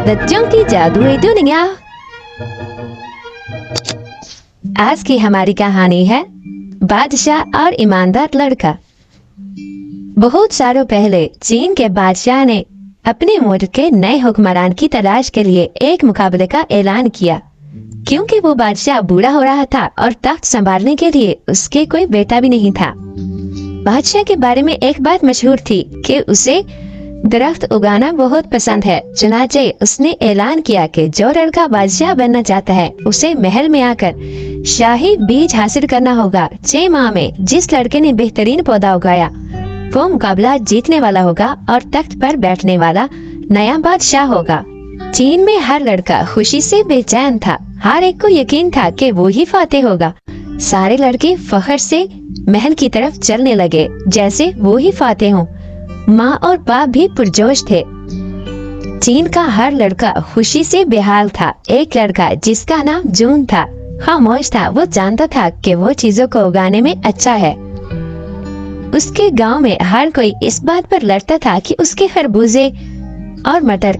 बच्चों की जादुई दुनिया। आज की हमारी कहानी है बादशाह और ईमानदार लड़का। बहुत सालों पहले चीन के बादशाह ने अपने मुल्क के नए हुक्मरान की तलाश के लिए एक मुकाबले का ऐलान किया। क्योंकि वो बादशाह बूढ़ा हो रहा था और तख्त संभालने के लिए उसके कोई बेटा भी नहीं था। बादशाह के बारे में एक बात मशहूर थी कि उसे दरख्त उगाना बहुत पसंद है। चुनाचे उसने ऐलान किया कि जो लड़का बादशाह बनना चाहता है उसे महल में आकर शाही बीज हासिल करना होगा। 6 माह में जिस लड़के ने बेहतरीन पौधा उगाया वो मुकाबला जीतने वाला होगा और तख्त पर बैठने वाला नया बादशाह होगा। चीन में हर लड़का खुशी से बेचैन था। हर एक को यकीन था कि वो ही फातेह होगा। सारे लड़के फख्र से महल की तरफ चलने लगे जैसे वो ही फातेह हों। माँ और बाप भी पुरजोश थे। चीन का हर लड़का खुशी से बेहाल था। एक लड़का जिसका नाम जून था खामोश था। वो जानता था कि वो चीजों को उगाने में अच्छा है। उसके गांव में हर कोई इस बात पर लड़ता था कि उसके खरबूजे और मटर,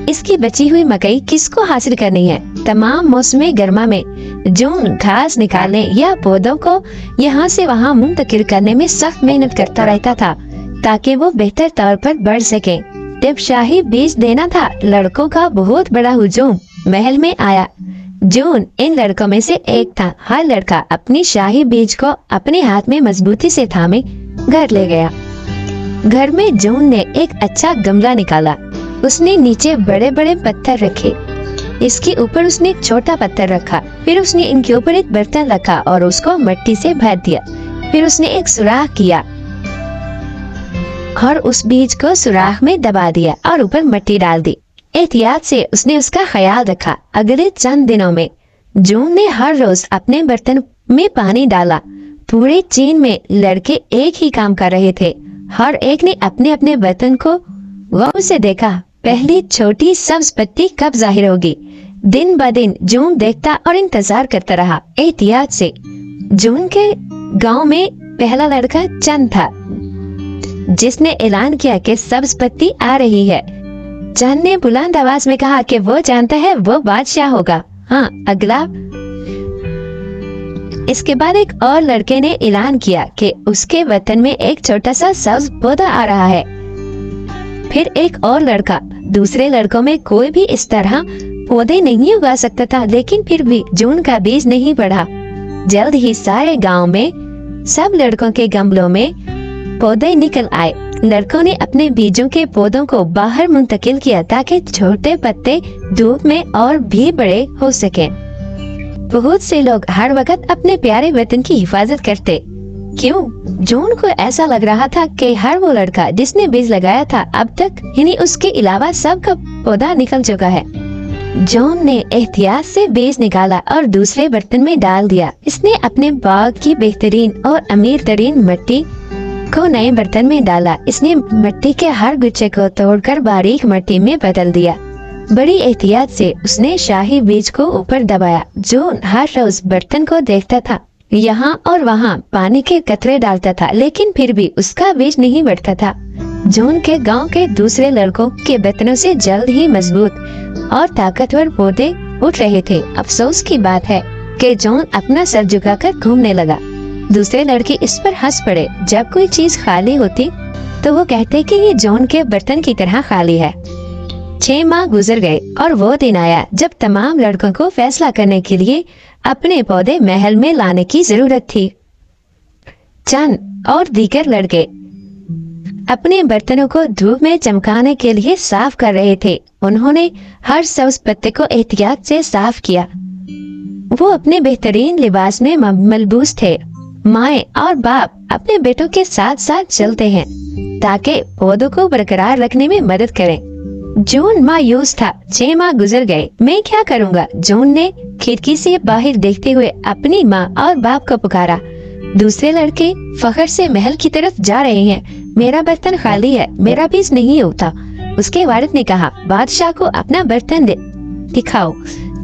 इसकी बची हुई मकई किसको हासिल करनी है। तमाम मौसम गर्मा में जून घास निकालने या पौधों को यहाँ से वहाँ मुंतकिल करने में सख्त मेहनत करता रहता था ताकि वो बेहतर तौर पर बढ़ सके। जब शाही बीज देना था, लड़कों का बहुत बड़ा हुजूम महल में आया। जून इन लड़कों में से एक था। हर लड़का अपनी शाही बीज को अपने हाथ में मजबूती से थामे घर ले गया। घर में जून ने एक अच्छा गमला निकाला। उसने नीचे बड़े बड़े पत्थर रखे। इसके ऊपर उसने एक छोटा पत्थर रखा। फिर उसने इनके ऊपर एक बर्तन रखा और उसको मिट्टी से भर दिया। फिर उसने एक सुराख किया और उस बीज को सुराख में दबा दिया और ऊपर मिट्टी डाल दी। एहतियात से उसने उसका ख्याल रखा। अगले चंद दिनों में जून ने हर रोज अपने बर्तन में पानी डाला। पूरे चीन में लड़के एक ही काम कर रहे थे। हर एक ने अपने अपने बर्तन को गौर से देखा। पहली छोटी सब्ज पत्ती कब जाहिर होगी। दिन ब दिन जून देखता और इंतजार करता रहा। एहतियात से जून के गांव में पहला लड़का चंद था जिसने ऐलान किया कि सब्ज पत्ती आ रही है। चंद ने बुलंद आवाज में कहा कि वो जानता है वो बादशाह होगा। हाँ, अगला। इसके बाद एक और लड़के ने ऐलान किया कि उसके वतन में एक छोटा सा सब्ज पौधा आ रहा है। फिर एक और लड़का। दूसरे लड़कों में कोई भी इस तरह पौधे नहीं उगा सकता था, लेकिन फिर भी जून का बीज नहीं बढ़ा। जल्द ही सारे गांव में सब लड़कों के गमलों में पौधे निकल आए। लड़कों ने अपने बीजों के पौधों को बाहर मुंतकिल किया ताकि छोटे पत्ते धूप में और भी बड़े हो सकें। बहुत से लोग हर वक्त अपने प्यारे वतन की हिफाजत करते। क्यों? जून को ऐसा लग रहा था कि हर वो लड़का जिसने बीज लगाया था अब तक यानी उसके अलावा सबका पौधा निकल चुका है। जून ने एहतियात से बीज निकाला और दूसरे बर्तन में डाल दिया। इसने अपने बाग की बेहतरीन और अमीर तरीन मिट्टी को नए बर्तन में डाला। इसने मिट्टी के हर गुच्छे को तोड़कर बारीक मिट्टी में बदल दिया। बड़ी एहतियात से उसने शाही बीज को ऊपर दबाया। जून हर रोज बर्तन को देखता था। यहाँ और वहाँ पानी के कतरे डालता था, लेकिन फिर भी उसका बीज नहीं बढ़ता था। जून के गांव के दूसरे लड़कों के बर्तनों से जल्द ही मजबूत और ताकतवर पौधे उठ रहे थे। अफसोस की बात है कि जून अपना सर झुकाकर घूमने लगा। दूसरे लड़के इस पर हंस पड़े। जब कोई चीज खाली होती तो वो कहते कि ये जून के बर्तन की तरह खाली है। 6 माह गुजर गए और वो दिन आया जब तमाम लड़कों को फैसला करने के लिए अपने पौधे महल में लाने की जरूरत थी। चंद और दीगर लड़के अपने बर्तनों को धूप में चमकाने के लिए साफ कर रहे थे। उन्होंने हर सब्ज पत्ते को एहतियात से साफ किया। वो अपने बेहतरीन लिबास में मलबूस थे। माएँ और बाप अपने बेटों के साथ साथ चलते हैं ताकि पौधों को बरकरार रखने में मदद करें। जून मायूस था। 6 माह गुजर गए। मैं क्या करूँगा? जून ने खिड़की से बाहर देखते हुए अपनी माँ और बाप को पुकारा। दूसरे लड़के फख्र से महल की तरफ जा रहे हैं। मेरा बर्तन खाली है, मेरा बीज नहीं उगता। उसके वालिद ने कहा, बादशाह को अपना बर्तन दिखाओ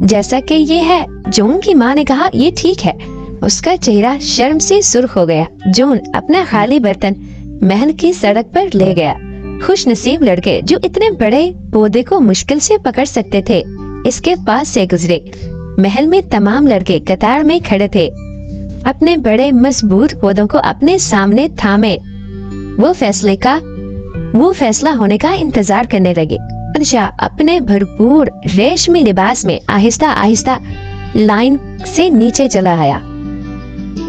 जैसा कि ये है। जून की माँ ने कहा, ये ठीक है। उसका चेहरा शर्म से सुर्ख हो गया। जून अपना खाली बर्तन महल की सड़क पर ले गया। खुश नसीब लड़के जो इतने बड़े पौधे को मुश्किल से पकड़ सकते थे इसके पास से गुजरे। महल में तमाम लड़के कतार में खड़े थे, अपने बड़े मजबूत पौधों को अपने सामने थामे वो फैसला होने का इंतजार करने लगे। बादशाह अपने भरपूर रेशमी लिबास में आहिस्ता आहिस्ता लाइन से नीचे चला आया।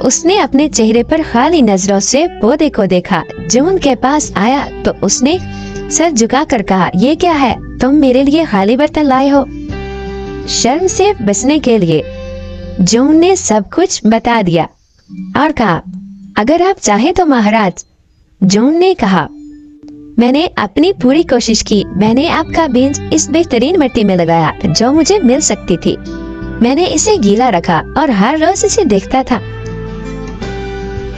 उसने अपने चेहरे पर खाली नजरों से पौधे को देखा। जो उनके पास आया तो उसने सर झुकाकर कहा, ये क्या है? तुम मेरे लिए खाली बर्तन लाए हो? शर्म से बचने के लिए जून ने सब कुछ बता दिया और कहा, अगर आप चाहे तो महाराज। जून ने कहा, मैंने अपनी पूरी कोशिश की। मैंने आपका बीज इस बेहतरीन मिट्टी में लगाया जो मुझे मिल सकती थी। मैंने इसे गीला रखा और हर रोज इसे देखता था।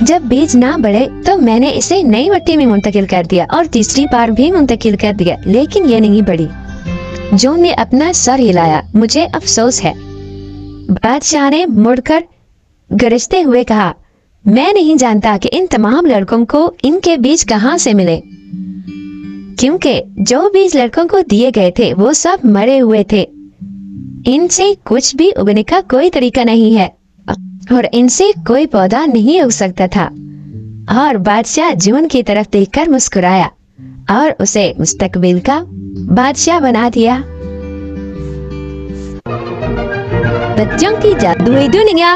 जब बीज ना बढ़े तो मैंने इसे नई मिट्टी में मुंतकिल कर दिया और तीसरी बार भी मुंतकिल कर दिया, लेकिन ये नहीं बढ़ी। जून ने अपना सर हिलाया, मुझे अफसोस है। बादशाह ने मुड़कर गरजते हुए कहा, मैं नहीं जानता कि इन तमाम लड़कों को इनके बीज कहाँ से मिले, क्योंकि जो बीज लड़कों को दिए गए थे वो सब मरे हुए थे। इनसे कुछ भी उगने का कोई तरीका नहीं है और इनसे कोई पौधा नहीं उग सकता था। और बादशाह जून की तरफ देखकर मुस्कुराया और उसे मुस्तकबिल का बादशाह बना दिया। बच्चों की जादुई दुनिया।